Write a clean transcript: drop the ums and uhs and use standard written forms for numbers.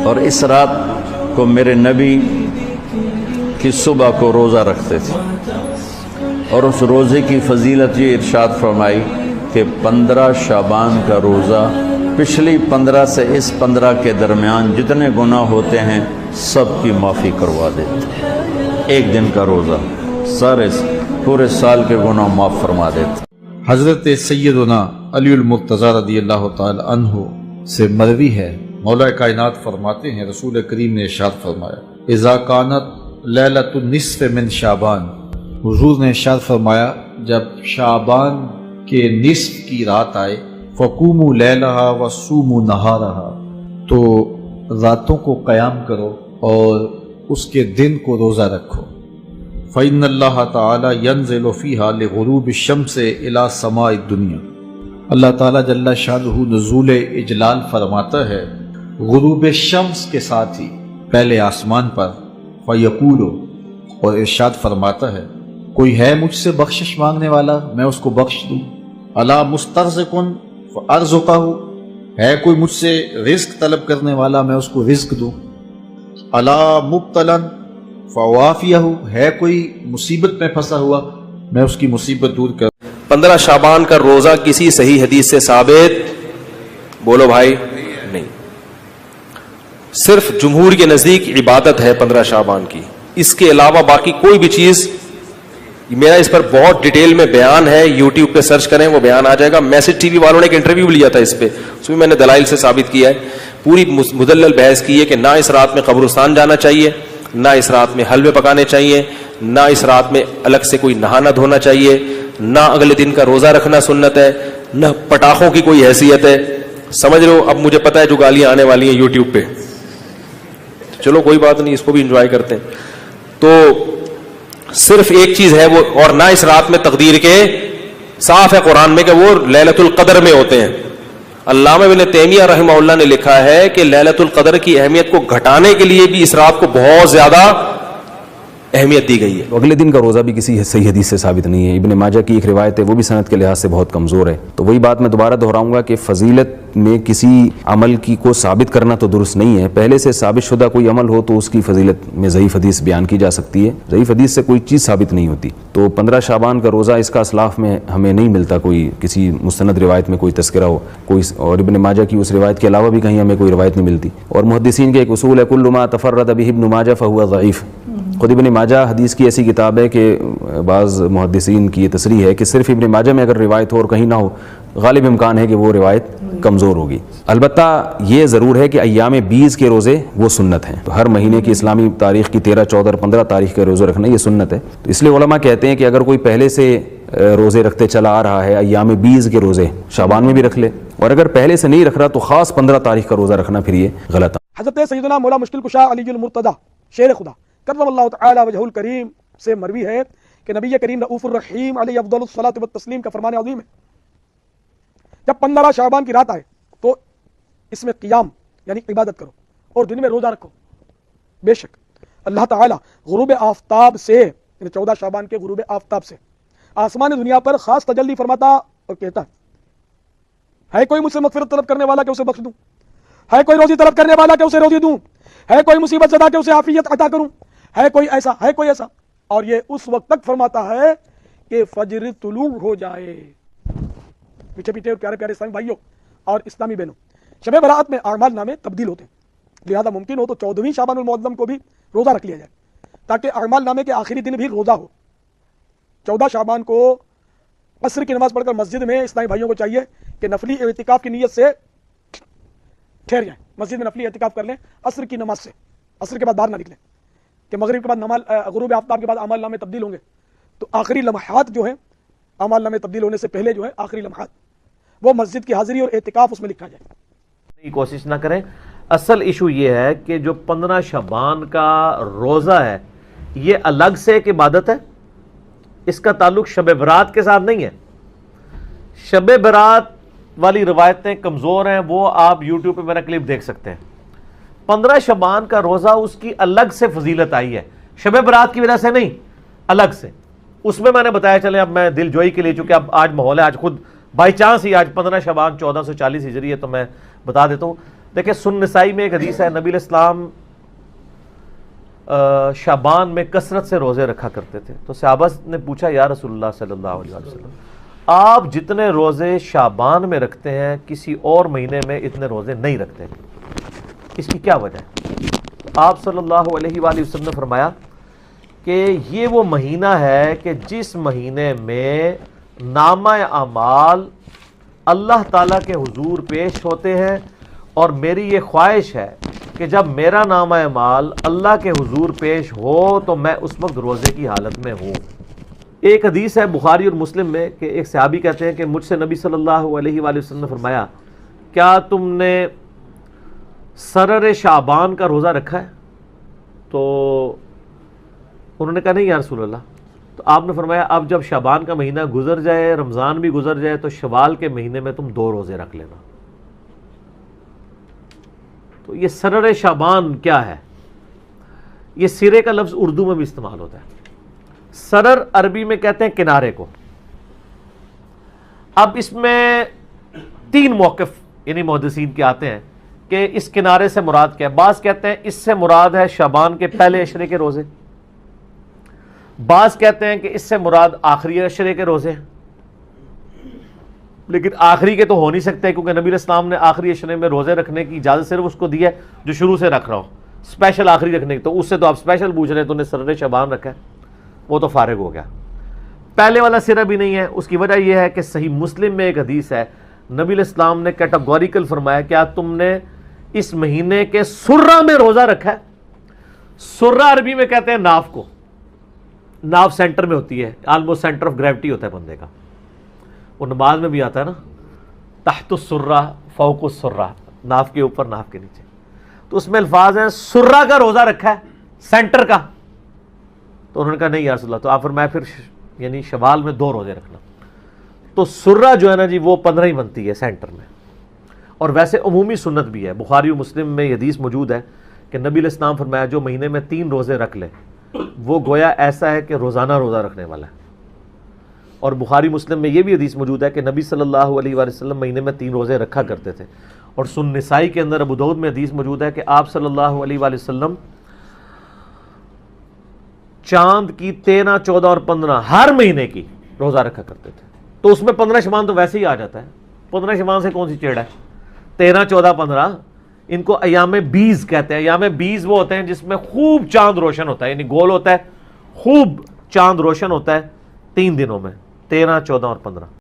اور اس رات کو میرے نبی کی صبح کو روزہ رکھتے تھے، اور اس روزے کی فضیلت یہ ارشاد فرمائی کہ 15 شعبان کا روزہ پچھلی 15 سے اس 15 کے درمیان جتنے گناہ ہوتے ہیں سب کی معافی کروا دیتے۔ ایک دن کا روزہ سارے پورے سال کے گناہ معاف فرما دیتے۔ حضرت سیدنا علی المرتضیٰ رضی اللہ تعالی عنہ سے مروی ہے، مولا کائنات فرماتے ہیں رسول کریم نے ارشاد فرمایا اذا کانت لیلۃ النصف من شعبان، حضور نے ارشاد فرمایا جب شعبان کے نصف کی رات آئے فقوموا لیلہا وصوموا نہارہا، تو راتوں کو قیام کرو اور اس کے دن کو روزہ رکھو۔ فإن اللہ تعالی ینزل فیہا لغروب الشمس الی سماء الدنیا، اللہ تعالیٰ جل شانہ نزول اجلال فرماتا ہے غروب شمس کے ساتھ ہی پہلے آسمان پر، فیقول، اور ارشاد فرماتا ہے کوئی ہے مجھ سے بخشش مانگنے والا میں اس کو بخش دوں، الا مسترزق فارزقہ، ہے کوئی مجھ سے رزق طلب کرنے والا میں اس کو رزق دوں، الا مبتلا فوافیہ، ہے کوئی مصیبت میں پھنسا ہوا میں اس کی مصیبت دور کر۔ 15 شعبان کا روزہ کسی صحیح حدیث سے ثابت بولو بھائی نہیں، صرف جمہور کے نزدیک عبادت ہے 15 شعبان کی، اس کے علاوہ باقی کوئی بھی چیز، میرا اس پر بہت ڈیٹیل میں بیان ہے، یوٹیوب پہ سرچ کریں وہ بیان آ جائے گا۔ میسج ٹی وی والوں نے ایک انٹرویو لیا تھا اس پہ، اس میں نے دلائل سے ثابت کیا ہے، پوری مدلل بحث کی ہے کہ نہ اس رات میں قبرستان جانا چاہیے، نہ اس رات میں حلوے پکانے چاہیے، نہ اس رات میں الگ سے کوئی نہانا دھونا چاہیے، نہ اگلے دن کا روزہ رکھنا سنت ہے، نہ پٹاخوں کی کوئی حیثیت ہے۔ سمجھ لو اب مجھے پتا ہے جو گالیاں آنے والی ہیں یوٹیوب پہ، چلو کوئی بات نہیں، اس کو بھی انجوائے کرتے ہیں۔ تو صرف ایک چیز ہے وہ، اور نہ اس رات میں تقدیر کے، صاف ہے قرآن میں کہ وہ لیلۃ القدر میں ہوتے ہیں۔ علامہ ابن تیمیہ رحمہ اللہ نے لکھا ہے کہ لیلۃ القدر کی اہمیت کو گھٹانے کے لیے بھی اس رات کو بہت زیادہ اہمیت دی گئی ہے۔ اگلے دن کا روزہ بھی کسی صحیح حدیث سے ثابت نہیں ہے، ابن ماجہ کی ایک روایت ہے وہ بھی سند کے لحاظ سے بہت کمزور ہے۔ تو وہی بات میں دوبارہ دہراؤں گا کہ فضیلت میں کسی عمل کی کو ثابت کرنا تو درست نہیں ہے، پہلے سے ثابت شدہ کوئی عمل ہو تو اس کی فضیلت میں ضعیف حدیث بیان کی جا سکتی ہے، ضعیف حدیث سے کوئی چیز ثابت نہیں ہوتی۔ تو 15 شعبان کا روزہ اس کا اسلاف میں ہمیں نہیں ملتا، کوئی کسی مستند روایت میں کوئی تذکرہ ہو کوئی، اور ابن ماجہ کی اس روایت کے علاوہ بھی کہیں ہمیں کوئی روایت نہیں ملتی۔ اور محدثین کے ایک اصول ہے کل ما تفرد به ابن ماجہ فهو ضعیف، خود ابن ماجہ حدیث کی ایسی کتاب ہے کہ بعض محدثین کی یہ تصریح ہے کہ صرف ابن ماجہ میں اگر روایت ہو اور کہیں نہ ہو، غالب امکان ہے کہ وہ روایت کمزور ہوگی۔ البتہ یہ ضرور ہے کہ ایام 20 کے روزے وہ سنت ہیں، تو ہر مہینے کی اسلامی تاریخ کی 13، 14 اور 15 تاریخ کے روزے رکھنا یہ سنت ہے۔ تو اس لیے علماء کہتے ہیں کہ اگر کوئی پہلے سے روزے رکھتے چلا آ رہا ہے، ایام 20 کے روزے شعبان میں بھی رکھ لے، اور اگر پہلے سے نہیں رکھ رہا تو خاص 15 تاریخ کا روزہ رکھنا پھر یہ غلط ہے۔ حضرت سیدنا مولا مشکل کشا علی المرتضیٰ شیر خدا کرم اللہ تعالی وجہ الکریم سے مروی ہے کہ نبی کریم رؤوف الرحیم علیہ افضل الصلاۃ والتسلیم کا فرمان عظیم ہے، جب 15 شعبان کی رات آئے تو اس میں قیام یعنی عبادت کرو اور دن میں روزہ رکھو، بے شک اللہ تعالی غروب آفتاب سے یعنی 14 شعبان کے غروب آفتاب سے آسمان دنیا پر خاص تجلی فرماتا اور کہتا ہے کوئی مجھ سے مغفرت طلب کرنے والا کہ اسے بخش دوں، ہے کوئی روزی طلب کرنے والا کہ اسے روزی دوں، ہے کوئی مصیبت زدہ کہ اسے عافیت عطا کروں، ہے کوئی ایسا، ہے کوئی ایسا، اور یہ اس وقت تک فرماتا ہے کہ فجر طلوع ہو جائے۔ پیچھے پیچھے پیارے پیارے اسلامی بھائیوں اور اسلامی بہنوں، شب برات میں اعمال نامے تبدیل ہوتے ہیں، لہذا ممکن ہو تو 14ویں شعبان المعظم کو بھی روزہ رکھ لیا جائے تاکہ اعمال نامے کے آخری دن بھی روزہ ہو۔ 14 شعبان کو عصر کی نماز پڑھ کر مسجد میں اسلامی بھائیوں کو چاہیے کہ نفلی اعتکاف کی نیت سے ٹھہر جائیں، مسجد میں نفلی اعتکاف کر لیں عصر کی نماز سے، عصر کے بعد باہر نہ نکلیں کہ مغرب کے بعد غروب آفتاب کے بعد اعمال نامے تبدیل ہوں گے، تو آخری لمحات جو ہیں اعمال نامے تبدیل ہونے سے پہلے جو ہے آخری لمحات وہ مسجد کی حاضری اور اعتکاف اس میں لکھا جائے۔ کوشش نہ کریں۔ اصل ایشو یہ ہے کہ جو 15 شعبان کا روزہ ہے یہ الگ سے ایک عبادت ہے، اس کا تعلق شب برات کے ساتھ نہیں ہے۔ شب برات والی روایتیں کمزور ہیں، وہ آپ یوٹیوب پہ میرا کلپ دیکھ سکتے ہیں۔ 15 شعبان کا روزہ اس کی الگ سے فضیلت آئی ہے، شب برات کی وجہ سے نہیں، الگ سے۔ اس میں نے بتایا، چلے اب میں دل جوئی کے لیے، چونکہ اب آج ماحول ہے، آج خود بائی چانس ہی آج 15 شعبان 1440 ہجری ہے، تو میں بتا دیتا ہوں دیکھیں سنن نسائی میں ایک حدیث ہے، نبی علیہ السلام شعبان میں کثرت سے روزے رکھا کرتے تھے. تو صحابہ نے پوچھا یا رسول اللہ صلی اللہ علیہ وسلم آپ جتنے روزے شعبان میں رکھتے ہیں کسی اور مہینے میں اتنے روزے نہیں رکھتے، اس کی کیا وجہ ہے؟ آپ صلی اللہ علیہ وآلہ وسلم نے فرمایا کہ یہ وہ مہینہ ہے کہ جس مہینے میں نامہ اعمال اللہ تعالیٰ کے حضور پیش ہوتے ہیں، اور میری یہ خواہش ہے کہ جب میرا نامہ اعمال اللہ کے حضور پیش ہو تو میں اس وقت روزے کی حالت میں ہوں. ایک حدیث ہے بخاری اور مسلم میں کہ ایک صحابی کہتے ہیں کہ مجھ سے نبی صلی اللہ علیہ وآلہ وسلم نے فرمایا کیا تم نے سرر شعبان کا روزہ رکھا ہے؟ تو انہوں نے کہا نہیں یا رسول اللہ. تو آپ نے فرمایا اب جب شعبان کا مہینہ گزر جائے، رمضان بھی گزر جائے، تو شوال کے مہینے میں تم 2 روزے رکھ لینا. تو یہ سرر شعبان کیا ہے؟ یہ سرے کا لفظ اردو میں بھی استعمال ہوتا ہے. سرر عربی میں کہتے ہیں کنارے کو. اب اس میں 3 موقف یعنی محدثین کے آتے ہیں کہ اس کنارے سے مراد کیا ہے. بعض کہتے ہیں اس سے مراد ہے شعبان کے پہلے عشرے کے روزے، بعض کہتے ہیں کہ اس سے مراد آخری عشرے کے روزے ہیں. لیکن آخری کے تو ہو نہیں سکتے کیونکہ نبی علیہ السلام نے آخری عشرے میں روزے رکھنے کی اجازت صرف اس کو دی ہے جو شروع سے رکھ رہا ہو. اسپیشل آخری رکھنے کی تو اس سے تو آپ اسپیشل پوچھ رہے ہیں، تو نے سرر شعبان رکھا ہے، وہ تو فارغ ہو گیا. پہلے والا سرہ بھی نہیں ہے. اس کی وجہ یہ ہے کہ صحیح مسلم میں ایک حدیث ہے نبی علیہ السلام نے کیٹاگوریکل فرمایا کیا تم نے اس مہینے کے سرہ میں روزہ رکھا ہے؟ سرہ عربی میں کہتے ہیں ناف کو. ناف سینٹر میں ہوتی ہے، آلموسٹ سینٹر آف گریوٹی ہوتا ہے بندے کا. وہ نماز میں بھی آتا ہے نا، تحت السرہ فوق السرہ، ناف کے اوپر ناف کے نیچے. تو اس میں الفاظ ہیں سرہ کا روزہ رکھا ہے سینٹر کا. تو انہوں نے کہا نہیں یا رسول اللہ. تو آپ فرمایا پھر یعنی شوال میں 2 روزے رکھنا. تو سرہ جو ہے نا جی وہ 15 ہی بنتی ہے سینٹر میں. اور ویسے عمومی سنت بھی ہے، بخاری و مسلم میں یہ حدیث موجود ہے کہ نبی علیہ السلام فرمایا جو مہینے میں 3 روزے رکھ لے وہ گویا ایسا ہے کہ روزانہ روزہ رکھنے والا ہے. اور بخاری مسلم میں یہ بھی حدیث موجود ہے کہ نبی صلی اللہ علیہ وآلہ وسلم مہینے میں 3 روزے رکھا کرتے تھے. اور سنن نسائی کے اندر ابو داؤد میں حدیث موجود ہے کہ آپ صلی اللہ علیہ وآلہ وسلم چاند کی 13، 14 اور 15 ہر مہینے کی روزہ رکھا کرتے تھے. تو اس میں 15 شعبان تو ویسے ہی آ جاتا ہے. 15 شعبان سے کون سی چیڑ ہے؟ 13، 14، 15 ان کو ایام بیز کہتے ہیں. ایام بیز وہ ہوتے ہیں جس میں خوب چاند روشن ہوتا ہے، یعنی گول ہوتا ہے، خوب چاند روشن ہوتا ہے 3 دنوں میں، 13، 14 اور 15.